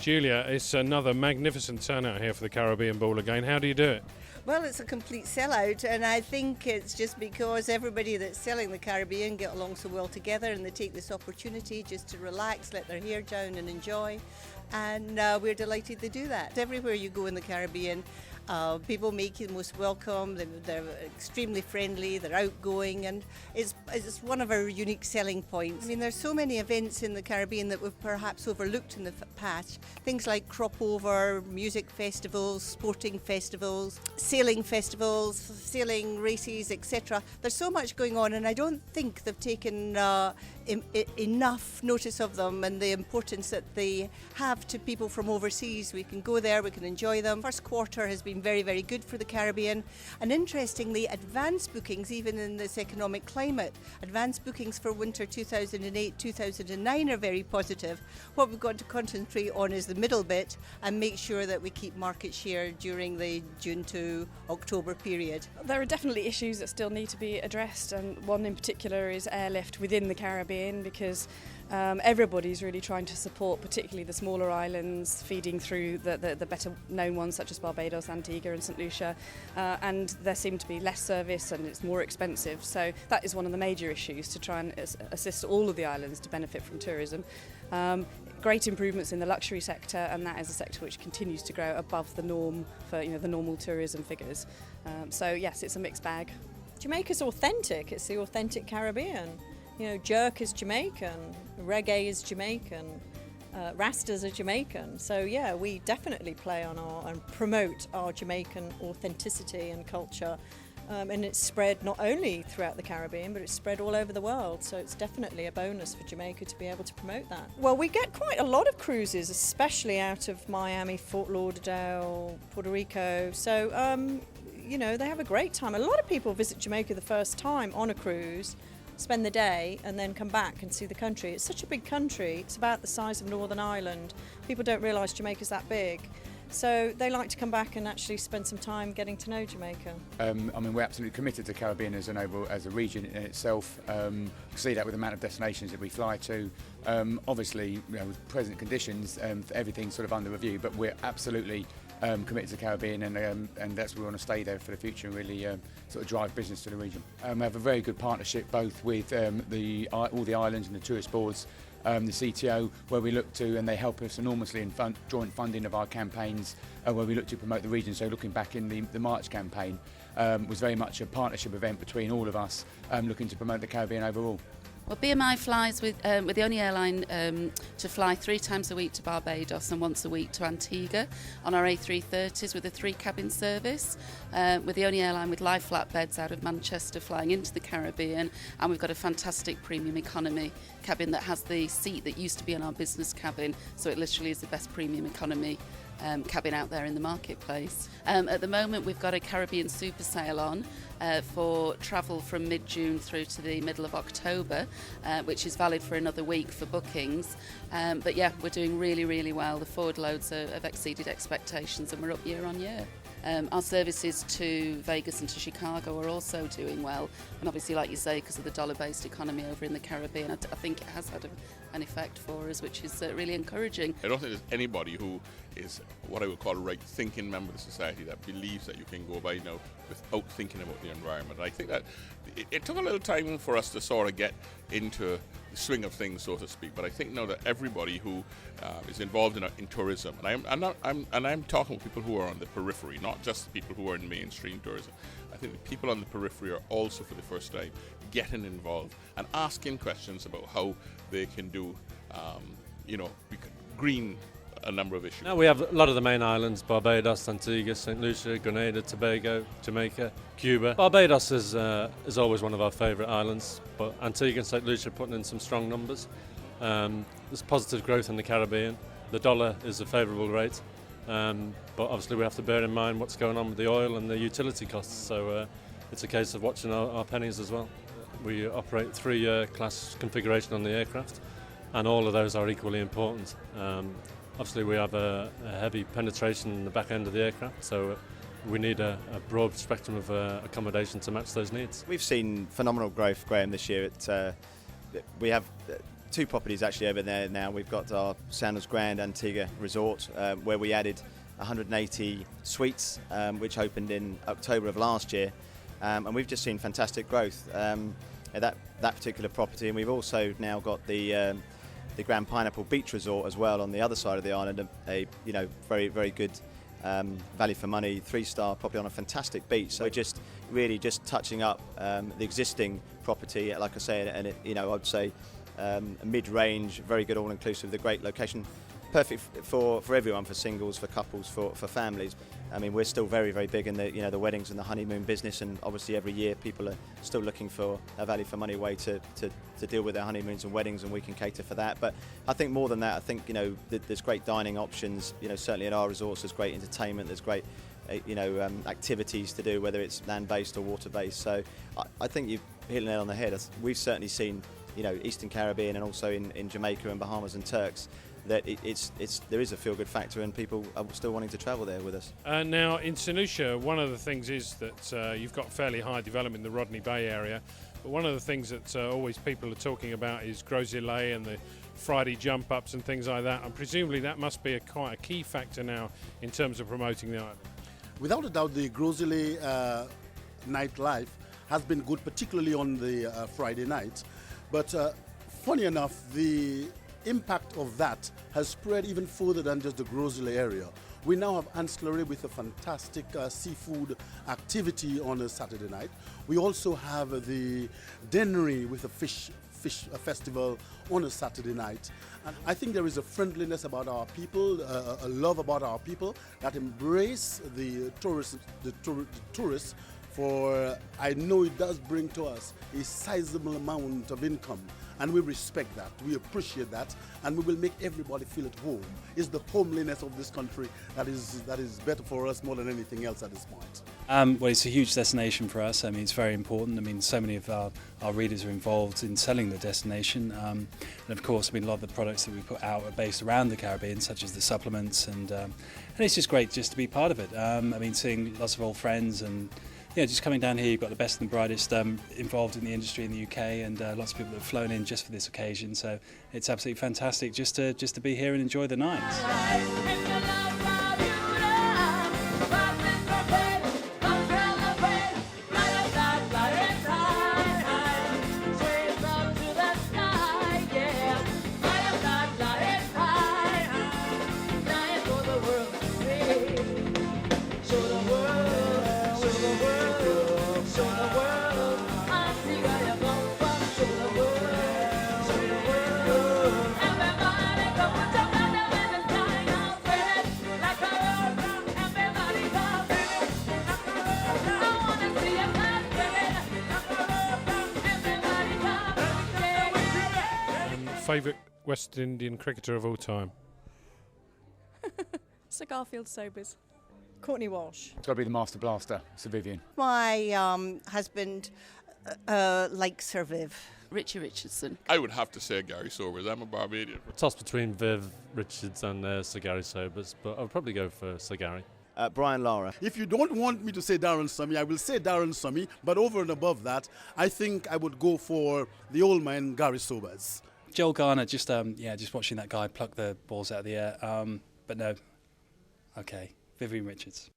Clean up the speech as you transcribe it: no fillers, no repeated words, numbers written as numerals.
Julia, it's another magnificent turnout here for the Caribbean Ball again. How do you do it? Well, it's a complete sellout, and I think it's just because everybody that's selling the Caribbean get along so well together, and they take this opportunity just to relax, let their hair down and enjoy, and we're delighted to do that. Everywhere you go in the Caribbean, people make you most welcome. They're extremely friendly, they're outgoing, and it's one of our unique selling points. I mean, there's so many events in the Caribbean that we've perhaps overlooked in the past. Things like crop over, music festivals, sporting festivals, sailing races, etc. There's so much going on, and I don't think they've taken enough notice of them and the importance that they have to people from overseas. We can go there, we can enjoy them. First quarter has been very, very good for the Caribbean, and interestingly, advance bookings, even in this economic climate, advance bookings for winter 2008-2009 are very positive. What we've got to concentrate on is the middle bit and make sure that we keep market share during the June to October period. There are definitely issues that still need to be addressed, and one in particular is airlift within the Caribbean, because everybody's really trying to support particularly the smaller islands, feeding through the better known ones such as Barbados, Antigua and St Lucia, and there seem to be less service and it's more expensive, so that is one of the major issues, to try and assist all of the islands to benefit from tourism. Great improvements in the luxury sector, and that is a sector which continues to grow above the norm for the normal tourism figures. So yes, it's a mixed bag. Jamaica's authentic, it's the authentic Caribbean. Jerk is Jamaican, reggae is Jamaican, Rastas are Jamaican. So yeah, we definitely play on and promote our Jamaican authenticity and culture. And it's spread not only throughout the Caribbean, but it's spread all over the world. So it's definitely a bonus for Jamaica to be able to promote that. Well, we get quite a lot of cruises, especially out of Miami, Fort Lauderdale, Puerto Rico. So, they have a great time. A lot of people visit Jamaica the first time on a cruise, spend the day and then come back and see the country. It's such a big country. It's about the size of Northern Ireland. People don't realise Jamaica's that big. So they like to come back and actually spend some time getting to know Jamaica. We're absolutely committed to Caribbean as a region in itself. You see that with the amount of destinations that we fly to. Obviously, with present conditions, everything's sort of under review, but we're absolutely committed to Caribbean, and that's where we want to stay there for the future and really sort of drive business to the region. We have a very good partnership both with all the islands and the tourist boards, the CTO, where we look to, and they help us enormously in joint funding of our campaigns, where we look to promote the region. So looking back in the March campaign was very much a partnership event between all of us, looking to promote the Caribbean overall. Well, BMI flies with the only airline to fly 3 times a week to Barbados and once a week to Antigua on our A330s with a 3-cabin service. We're the only airline with live flatbeds out of Manchester flying into the Caribbean, and we've got a fantastic premium economy cabin that has the seat that used to be in our business cabin, so it literally is the best premium economy cabin out there in the marketplace. At the moment we've got a Caribbean super sale on for travel from mid-June through to the middle of October, which is valid for another week for bookings. But yeah, we're doing really, really well. The forward loads have exceeded expectations and we're up year on year. Our services to Vegas and to Chicago are also doing well, and obviously, like you say, because of the dollar-based economy over in the Caribbean, I think it has had an effect for us, which is really encouraging. I don't think there's anybody who is what I would call a right-thinking member of society that believes that you can go by now without thinking about the environment. I think that it took a little time for us to sort of get into the swing of things, so to speak, but I think now that everybody who is involved in tourism, and I'm talking with people who are on the periphery, not just the people who are in mainstream tourism. I think the people on the periphery are also for the first time getting involved and asking questions about how they can do, green a number of issues. Now we have a lot of the main islands: Barbados, Antigua, St Lucia, Grenada, Tobago, Jamaica, Cuba. Barbados is always one of our favourite islands, but Antigua and St Lucia are putting in some strong numbers. There's positive growth in the Caribbean. The dollar is a favourable rate, but obviously we have to bear in mind what's going on with the oil and the utility costs, so it's a case of watching our pennies as well. We operate 3 class configuration on the aircraft, and all of those are equally important. Obviously we have a heavy penetration in the back end of the aircraft, so we need a broad spectrum of accommodation to match those needs. We've seen phenomenal growth, Graham, this year. We have two properties actually over there now. We've got our Sandals Grand Antigua Resort, where we added 180 suites, which opened in October of last year, and we've just seen fantastic growth at that particular property. And we've also now got the Grand Pineapple Beach Resort as well on the other side of the island, a very, very good value for money 3-star property on a fantastic beach. So we're just really just touching up the existing property, like I say, and I'd say a mid-range, very good all-inclusive, the great location, perfect for everyone, for singles, for couples, for families. I mean, we're still very, very big in the weddings and the honeymoon business, and obviously every year people are still looking for a value for money way to deal with their honeymoons and weddings, and we can cater for that. But I think more than that, I think there's great dining options. Certainly at our resorts there's great entertainment, there's great activities to do, whether it's land-based or water-based. So I think you've hit the nail on the head. We've certainly seen Eastern Caribbean and also in Jamaica and Bahamas and Turks, that there is a feel-good factor, and people are still wanting to travel there with us. Now in St Lucia, one of the things is that you've got fairly high development in the Rodney Bay area, but one of the things that always people are talking about is Gros Islet and the Friday jump-ups and things like that, and presumably that must be quite a key factor now in terms of promoting the island. Without a doubt, the Gros Islet nightlife has been good, particularly on the Friday night, but funny enough, the impact of that has spread even further than just the Gros Islet area. We now have ancillary with a fantastic seafood activity on a Saturday night. We also have the Dennery with a fish festival on a Saturday night. And I think there is a friendliness about our people, a love about our people that embrace the tourists. For I know it does bring to us a sizable amount of income, and we respect that, we appreciate that, and we will make everybody feel at home. It's the homeliness of this country that is better for us more than anything else at this point. Well, it's a huge destination for us. I mean, it's very important. I mean, so many of our readers are involved in selling the destination, and of course, I mean, a lot of the products that we put out are based around the Caribbean, such as the supplements, and it's just great just to be part of it. I mean, seeing lots of old friends and just coming down here, you've got the best and the brightest involved in the industry in the UK, and lots of people that have flown in just for this occasion. So it's absolutely fantastic just to be here and enjoy the night. Favourite West Indian cricketer of all time? Sir Garfield Sobers. Courtney Walsh. It's got to be the Master Blaster, Sir Vivian. My husband likes Sir Viv. Richie Richardson. I would have to say Gary Sobers. I'm a Barbadian. Toss between Viv Richards and Sir Gary Sobers, but I'll probably go for Sir Gary. Brian Lara. If you don't want me to say Darren Summy, I will say Darren Summy, but over and above that, I think I would go for the old man Gary Sobers. Joel Garner, just watching that guy pluck the balls out of the air. But no, okay, Vivian Richards.